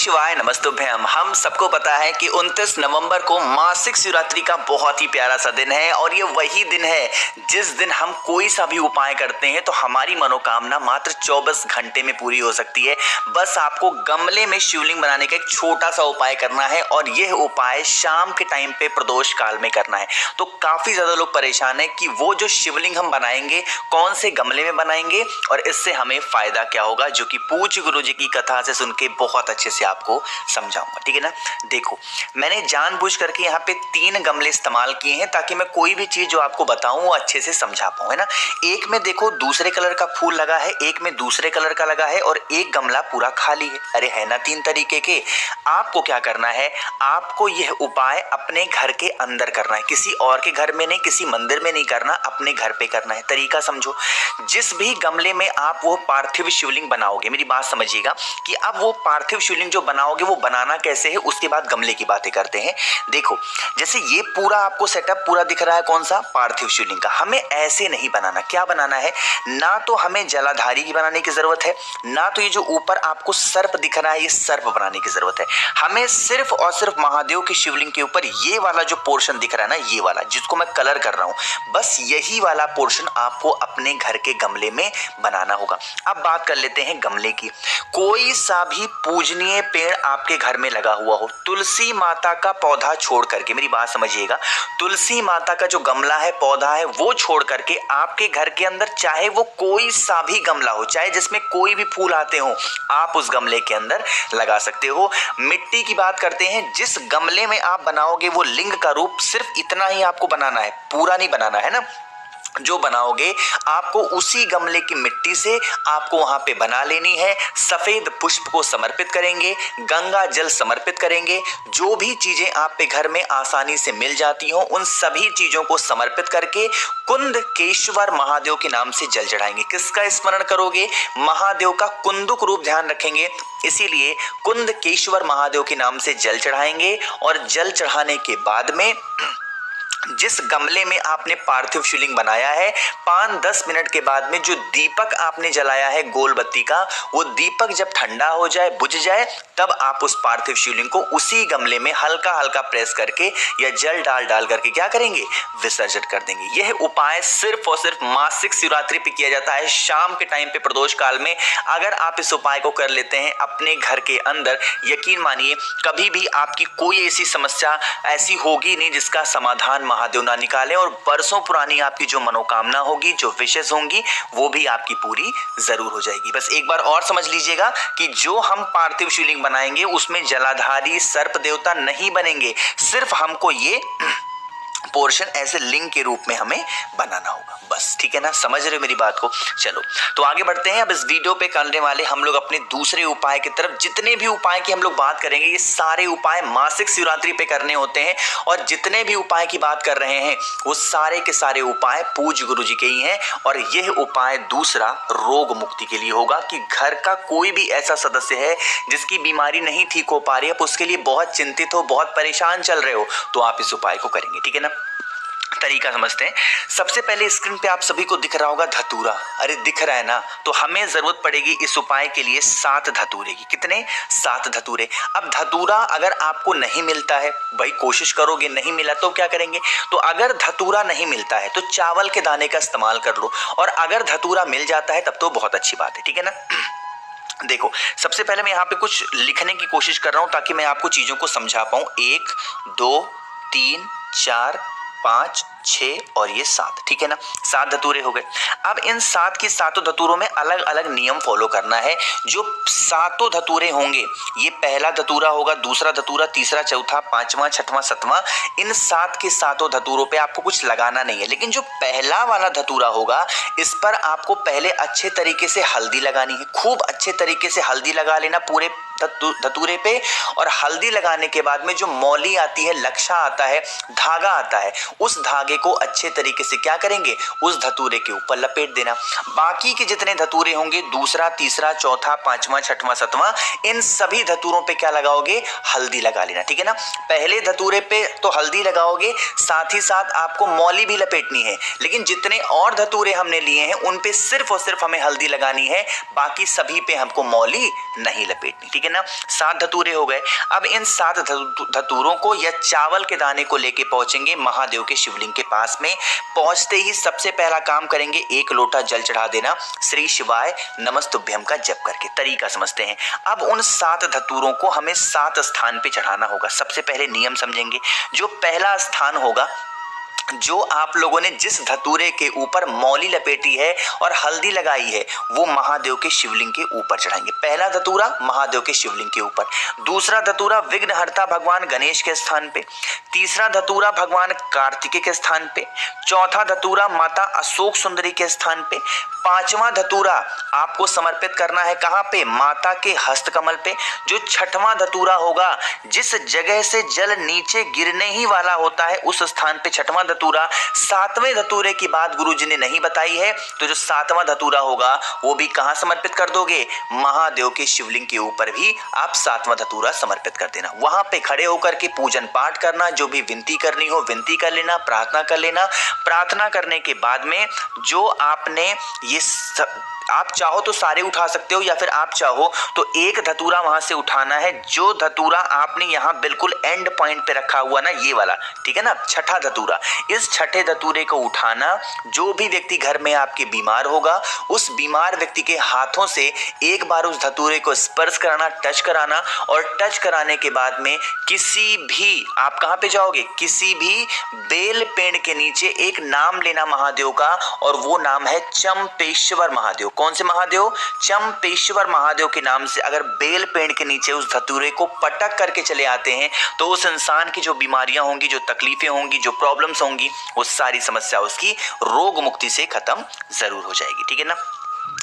शिवाय नमस्तुभ्यम। हम सबको पता है कि 29 नवंबर को मासिक शिवरात्रि का बहुत ही प्यारा सा दिन है और ये वही दिन है जिस दिन हम कोई सा भी उपाय करते हैं तो हमारी मनोकामना मात्र 24 घंटे में पूरी हो सकती है। बस आपको गमले में शिवलिंग बनाने का एक छोटा सा उपाय करना है और यह उपाय शाम के टाइम पे प्रदोष काल में करना है। तो काफी ज्यादा लोग परेशान है कि वो जो शिवलिंग हम बनाएंगे कौन से गमले में बनाएंगे और इससे हमें फायदा क्या होगा, जो कि पूज्य गुरु जी की कथा से सुन के बहुत अच्छे से आपको समझाऊंगा। ठीक है ना। देखो, मैंने जानबूझ करके यहाँ पे 3 गमले इस्तेमाल किए हैं ताकि मैं कोई भी चीज जो आपको बताऊं वो अच्छे से समझा पाऊं, है ना। एक में देखो दूसरे कलर का फूल लगा है, एक में दूसरे कलर का लगा है और एक गमला पूरा खाली है। अरे है ना 3 तरीके के। आपको क्या करना है, आपको यह उपाय अपने घर के अंदर करना है, किसी और के घर में नहीं, किसी मंदिर में नहीं करना, अपने घर पे करना है। तरीका समझो, जिस भी गमले में आप वो पार्थिव शिवलिंग बनाओगे, मेरी बात समझिएगा कि अब वो पार्थिव शिवलिंग जो बनाओगे वो बनाना कैसे है, उसके बाद गमले की बातें करते हैं। देखो, जैसे ये पूरा आपको सेटअप पूरा दिख रहा है कौन सा, पार्थिव शिवलिंग का। हमें ऐसे नहीं बनाना। क्या बनाना है, ना तो हमें जलाधारी की बनाने की जरूरत है, ना तो ये जो ऊपर आपको सर्प दिख रहा है ये सर्प बनाने की जरूरत है। हमें सिर्फ और सिर्फ महादेव की शिवलिंग के ऊपर ये वाला जो पोर्शन दिख रहा है ना, ये वाला जिसको मैं कलर कर रहा हूं, बस यही वाला पोर्शन आपको अपने घर के गमले में बनाना होगा। अब बात कर लेते हैं गमले की। कोई सा भी पूजनीय पेड़ आपके घर में लगा हुआ हो, तुलसी माता का पौधा छोड़ करके, मेरी बात समझिएगा, तुलसी माता का जो गमला है, पौधा है, वो छोड़ करके आपके घर के अंदर चाहे वो कोई सा भी गमला हो, चाहे जिसमें कोई भी फूल आते हो, आप उस गमले के अंदर लगा सकते हो। मिट्टी की बात करते हैं, जिस गमले में आप बनाओगे वो लिंग का रूप सिर्फ इतना ही आपको बनाना है, पूरा नहीं बनाना है ना। जो बनाओगे आपको उसी गमले की मिट्टी से आपको वहां पे बना लेनी है। सफेद पुष्प को समर्पित करेंगे, गंगा जल समर्पित करेंगे, जो भी चीजें आपके घर में आसानी से मिल जाती हो उन सभी चीजों को समर्पित करके कुंदकेश्वर महादेव के नाम से जल चढ़ाएंगे। किसका स्मरण करोगे, महादेव का कुंदुक रूप ध्यान रखेंगे, इसीलिए कुंदकेश्वर महादेव के नाम से जल चढ़ाएंगे। और जल चढ़ाने के बाद में जिस गमले में आपने पार्थिव शिवलिंग बनाया है, 5-10 मिनट के बाद में जो दीपक आपने जलाया है गोल बत्ती का, वो दीपक जब ठंडा हो जाए, बुझ जाए, तब आप उस पार्थिव शिवलिंग को उसी गमले में हल्का हल्का प्रेस करके या जल डाल करके क्या करेंगे, विसर्जित कर देंगे। यह उपाय सिर्फ और सिर्फ मासिक शिवरात्रि पे किया जाता है, शाम के टाइम पे प्रदोष काल में। अगर आप इस उपाय को कर लेते हैं अपने घर के अंदर, यकीन मानिए कभी भी आपकी कोई ऐसी समस्या ऐसी होगी नहीं जिसका समाधान महादेव ना निकाले, और बरसों पुरानी आपकी जो मनोकामना होगी, जो विशेष होंगी, वो भी आपकी पूरी जरूर हो जाएगी। बस एक बार और समझ लीजिएगा कि जो हम पार्थिव शिवलिंग बनाएंगे उसमें जलाधारी सर्प देवता नहीं बनेंगे, सिर्फ हमको ये पोर्शन ऐसे लिंग के रूप में हमें बनाना होगा। बस ठीक है ना, समझ रहे हो मेरी बात को। चलो तो आगे बढ़ते हैं। अब इस वीडियो पे करने वाले हम लोग अपने दूसरे उपाय की तरफ। जितने भी उपाय की हम लोग बात करेंगे ये सारे उपाय मासिक शिवरात्रि पे करने होते हैं, और जितने भी उपाय की बात कर रहे हैं वो सारे के सारे उपाय पूज्य गुरु जी के ही हैं। और यह उपाय दूसरा रोग मुक्ति के लिए होगा कि घर का कोई भी ऐसा सदस्य है जिसकी बीमारी नहीं ठीक हो पा रही है, आप उसके लिए बहुत चिंतित हो, बहुत परेशान चल रहे हो, तो आप इस उपाय को करेंगे। ठीक है ना। तरीका समझते हैं। सबसे पहले स्क्रीन पे आप सभी को दिख रहा होगा धतूरा। अरे दिख रहा है ना, तो हमें जरूरत पड़ेगी इस उपाय के लिए 7 धतूरे की। कितने, 7 धतूरे। अब धतूरा अगर आपको नहीं मिलता है, भाई कोशिश करोगे, नहीं मिला तो क्या करेंगे, तो अगर धतूरा नहीं मिलता है तो चावल के दाने का इस्तेमाल कर लो, और अगर धतूरा मिल जाता है तब तो बहुत अच्छी बात है। ठीक है ना। देखो, सबसे पहले मैं यहाँ पे कुछ लिखने की कोशिश कर रहा हूं ताकि मैं आपको चीजों को समझा पाऊं। 1 2 3 4 5 6 और ये 7। ठीक है ना, 7 धतूरे हो गए। अब इन 7 की 7 धतूरों में अलग अलग नियम फॉलो करना है। जो 7 धतूरे होंगे, ये पहला धतूरा होगा, दूसरा धतूरा, तीसरा, चौथा, 5वां, 6वां, 7वां, इन 7 के 7 धतूरों पे आपको कुछ लगाना नहीं है। लेकिन जो पहला वाला धतूरा होगा, इस पर आपको पहले अच्छे तरीके से हल्दी लगानी है। खूब अच्छे तरीके से हल्दी लगा लेना पूरे धतूरे पे। और हल्दी लगाने के बाद में जो मौली आती है, लक्षा आता है, धागा आता है, उस धागे धागे को अच्छे तरीके से क्या करेंगे, उस धतूरे के ऊपर लपेट देना। बाकी के जितने धतूरे होंगे, दूसरा, तीसरा, चौथा, पांचवा, छठवां, सातवां, इन सभी धतूरों पे क्या लगाओगे, हल्दी लगा लेना, ठीक है ना। पहले धतूरे पे तो हल्दी लगाओगे, साथ ही साथ आपको मौली भी लपेटनी है, लेकिन जितने और धतूरे हमने लिए हैं उन पे सिर्फ और सिर्फ हमें हल्दी लगानी है, बाकी सभी पे हमको मौली नहीं लपेटनी, ठीक है ना। 7 धतूरे हो गए। अब इन 7 धतूरों को या चावल के दाने को लेके पहुंचेंगे महादेव के शिवलिंग के पास में। पहुंचते ही सबसे पहला काम करेंगे, 1 लोटा जल चढ़ा देना, श्री शिवाय नमस्तुभ्यम का जप करके। तरीका समझते हैं। अब उन 7 धतूरों को हमें 7 स्थान पे चढ़ाना होगा। सबसे पहले नियम समझेंगे। जो पहला स्थान होगा, जो आप लोगों ने जिस धतूरे के ऊपर मौली लपेटी है और हल्दी लगाई है, वो महादेव के शिवलिंग के ऊपर चढ़ाएंगे। पहला धतूरा महादेव के शिवलिंग के ऊपर, दूसरा धतूरा विघ्नहर्ता भगवान गणेश के स्थान पे, तीसरा धतूरा भगवान कार्तिकेय के स्थान पे, चौथा धतूरा माता अशोक सुंदरी के स्थान पे, पांचवा धतूरा आपको समर्पित करना है कहां पे, माता के हस्तकमल पे। जो छठवां धतूरा होगा, जिस जगह से जल नीचे गिरने ही वाला होता है उस स्थान पे छठवां धतूरा। 7वें धतूरे की बात गुरुजी ने नहीं बताई है, तो जो 7वां धतूरा होगा वो भी कहां समर्पित कर दोगे, महादेव के शिवलिंग के ऊपर भी आप 7वां धतूरा समर्पित कर देना। वहां पे खड़े होकर के पूजन पाठ करना, जो भी विनती करनी हो विनती कर लेना, प्रार्थना कर लेना। प्रार्थना करने के बाद में जो आपने आप चाहो तो सारे उठा सकते हो, या फिर आप चाहो तो एक धतूरा वहां से उठाना है। जो धतूरा आपने यहाँ बिल्कुल एंड पॉइंट पे रखा हुआ ना, ये वाला, ठीक है ना, छठा धतूरा। इस छठे धतूरे को उठाना। जो भी व्यक्ति घर में आपके बीमार होगा, उस बीमार व्यक्ति के हाथों से एक बार उस धतूरे को स्पर्श कराना, टच कराना, और टच कराने के बाद में किसी भी, आप कहाँ पे जाओगे, किसी भी बेल पेड़ के नीचे एक नाम लेना महादेव का, और वो नाम है चंपेश्वर महादेव। कौन से महादेव, चंपेश्वर महादेव के नाम से अगर बेल पेड़ के नीचे उस धतूरे को पटक करके चले आते हैं, तो उस इंसान की जो बीमारियां होंगी, जो तकलीफें होंगी, जो प्रॉब्लम्स होंगी, वो सारी समस्या उसकी रोग मुक्ति से खत्म जरूर हो जाएगी, ठीक है ना।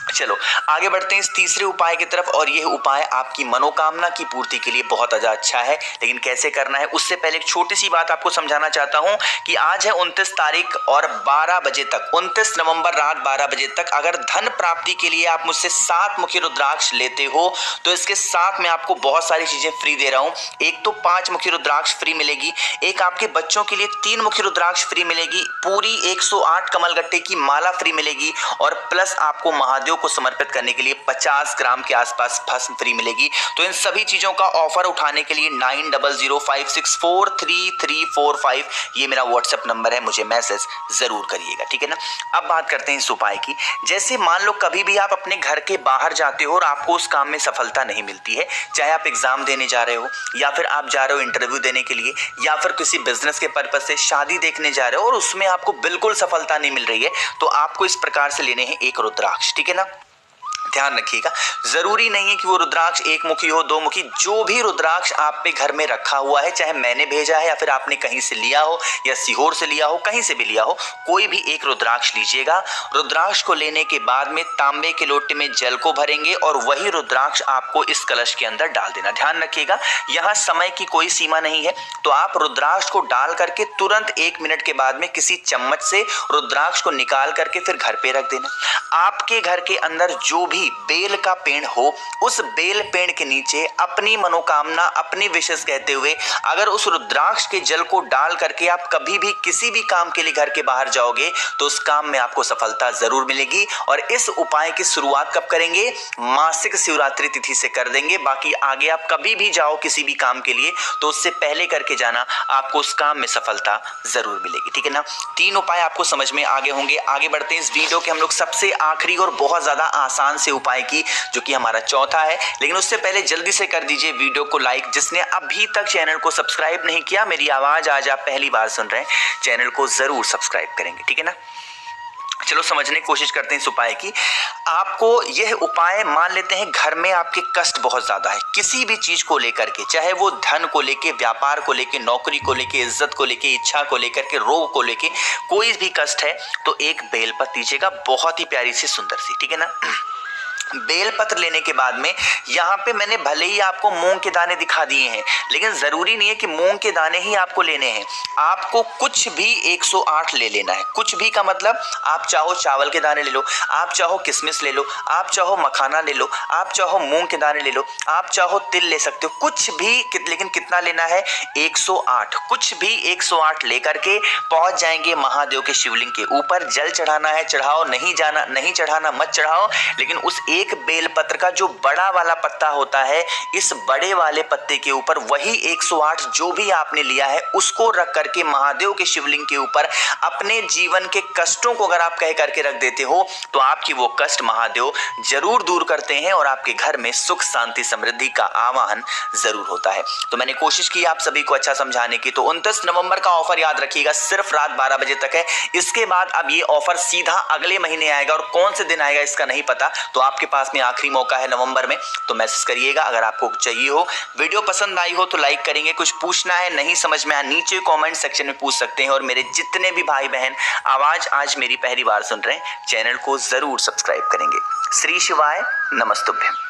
चलो आगे बढ़ते हैं इस तीसरे उपाय की तरफ, और यह उपाय आपकी मनोकामना की पूर्ति के लिए बहुत ज्यादा अच्छा है। लेकिन कैसे करना है, उससे पहले एक छोटी सी बात आपको समझाना चाहता हूं कि आज है 29 तारीख और 12 बजे तक, 29 नवंबर रात 12 बजे तक अगर धन प्राप्ति के लिए आप मुझसे 7 मुखी रुद्राक्ष लेते हो, तो इसके साथ मैं आपको बहुत सारी चीजें फ्री दे रहा हूं। एक तो 5 मुखी रुद्राक्ष फ्री मिलेगी, एक आपके बच्चों के लिए 3 मुखी रुद्राक्ष फ्री मिलेगी, पूरी 108 कमलगट्टे की माला फ्री मिलेगी, और प्लस आपको महादेव को समर्पित करने के लिए 50 ग्राम के आसपास भस्म फ्री मिलेगी। तो इन सभी चीजों का ऑफर उठाने के लिए 9005643345 ये मेरा व्हाट्सएप नंबर है, मुझे मैसेज जरूर करिएगा, ठीक है ना। अब बात करते हैं इस उपाय की। जैसे मान लो कभी भी आप अपने घर के बाहर जाते हो और आपको उस काम में सफलता नहीं मिलती है, चाहे आप एग्जाम देने जा रहे हो, या फिर आप जा रहे हो इंटरव्यू देने के लिए, या फिर किसी बिजनेस के पर्पज से शादी देखने जा रहे हो और उसमें आपको बिल्कुल सफलता नहीं मिल रही है, तो आपको इस प्रकार से लेने हैं एक रुद्राक्ष, ठीक है ना। ध्यान रखिएगा, जरूरी नहीं है कि वो रुद्राक्ष 1 मुखी हो, 2 मुखी, जो भी रुद्राक्ष आप पे घर में रखा हुआ है, चाहे मैंने भेजा है या फिर आपने कहीं से लिया हो, या सीहोर से लिया हो, कहीं से भी लिया हो, कोई भी एक रुद्राक्ष लीजिएगा। रुद्राक्ष को लेने के बाद में तांबे के लोटे में जल को भरेंगे, और वही रुद्राक्ष आपको इस कलश के अंदर डाल देना। ध्यान रखिएगा, यहाँ समय की कोई सीमा नहीं है, तो आप रुद्राक्ष को डाल करके तुरंत 1 मिनट के बाद में किसी चम्मच से रुद्राक्ष को निकाल करके फिर घर पे रख देना। आपके घर के अंदर जो भी बेल का पेड़ हो, उस बेल पेड़ के नीचे अपनी मनोकामना, अपनी विशेष कहते हुए अगर उस रुद्राक्ष के जल को डाल करके आप कभी भी किसी भी काम के लिए घर के बाहर जाओगे, तो उस काम में आपको सफलता जरूर मिलेगी। और इस उपाय की शुरुआत कब करेंगे, मासिक शिवरात्रि तिथि से कर देंगे। बाकी आगे आप कभी भी जाओ किसी भी काम के लिए, तो उससे पहले करके जाना, आपको उस काम में सफलता जरूर मिलेगी, ठीक है ना। 3 उपाय आपको समझ में आगे होंगे। आगे बढ़ते हैं इस वीडियो के हम लोग सबसे आखिरी और बहुत ज्यादा आसान से उपाय की, जो कि हमारा चौथा है। लेकिन उससे पहले जल्दी से कर दीजिए वीडियो को लाइक। जिसने अभी तक चैनल को सब्सक्राइब नहीं किया, मेरी आवाज आज आप पहली बार सुन रहे हैं, चैनल को जरूर सब्सक्राइब करेंगे, ठीक है ना। चलो समझने की कोशिश करते हैं इस उपाय की। आपको यह उपाय, मान लेते हैं घर में आपके कष्ट बहुत ज्यादा है किसी भी चीज को लेकर के, चाहे वो धन को लेके, व्यापार को लेके, नौकरी को लेके, इज्जत को लेके, इच्छा को लेकर के, रोग को लेके, कोई भी कष्ट है, तो एक बेलपत्र लीजिएगा, बहुत ही प्यारी सी सुंदर सी, ठीक है ना। बेलपत्र लेने के बाद में यहाँ पे मैंने भले ही आपको मूंग के दाने दिखा दिए हैं, लेकिन जरूरी नहीं है कि मूंग के दाने ही आपको लेने हैं। आपको कुछ भी 108 ले लेना है। कुछ भी का मतलब आप चाहो चावल के दाने ले लो, आप चाहो किशमिश ले लो, आप चाहो मखाना ले लो, आप चाहो मूंग के दाने ले लो, आप चाहो तिल ले सकते हो, कुछ भी। लेकिन कितना लेना है? 108। कुछ भी 108 लेकर के पहुंच जाएंगे महादेव के शिवलिंग के ऊपर। जल चढ़ाना है चढ़ाओ, नहीं चढ़ाना मत चढ़ाओ, लेकिन उस एक बेलपत्र का जो बड़ा वाला पत्ता होता है, इस बड़े वाले पत्ते के ऊपर वही 108 जो भी आपने लिया है उसको रख करके महादेव के शिवलिंग के ऊपर अपने जीवन के कष्टों को अगर आप कह करके रख देते हो तो आपकी वो कष्ट महादेव जरूर दूर करते हैं और आपके घर में सुख शांति समृद्धि का आवाहन जरूर होता है। तो मैंने कोशिश की आप सभी को अच्छा समझाने की। तो 29 नवंबर का ऑफर याद रखिएगा, सिर्फ रात 12 बजे तक है। इसके बाद अब ये ऑफर सीधा अगले महीने आएगा और कौन से दिन आएगा इसका नहीं पता। तो आपके पास में आखिरी मौका है नवंबर में, तो मैसेज करिएगा अगर आपको चाहिए हो। वीडियो पसंद आई हो तो लाइक करेंगे, कुछ पूछना है नहीं समझ में आया नीचे कमेंट सेक्शन में पूछ सकते हैं। और मेरे जितने भी भाई बहन आवाज आज मेरी पहली बार सुन रहे हैं, चैनल को जरूर सब्सक्राइब करेंगे। श्री शिवाय नमस्तुभ्यम।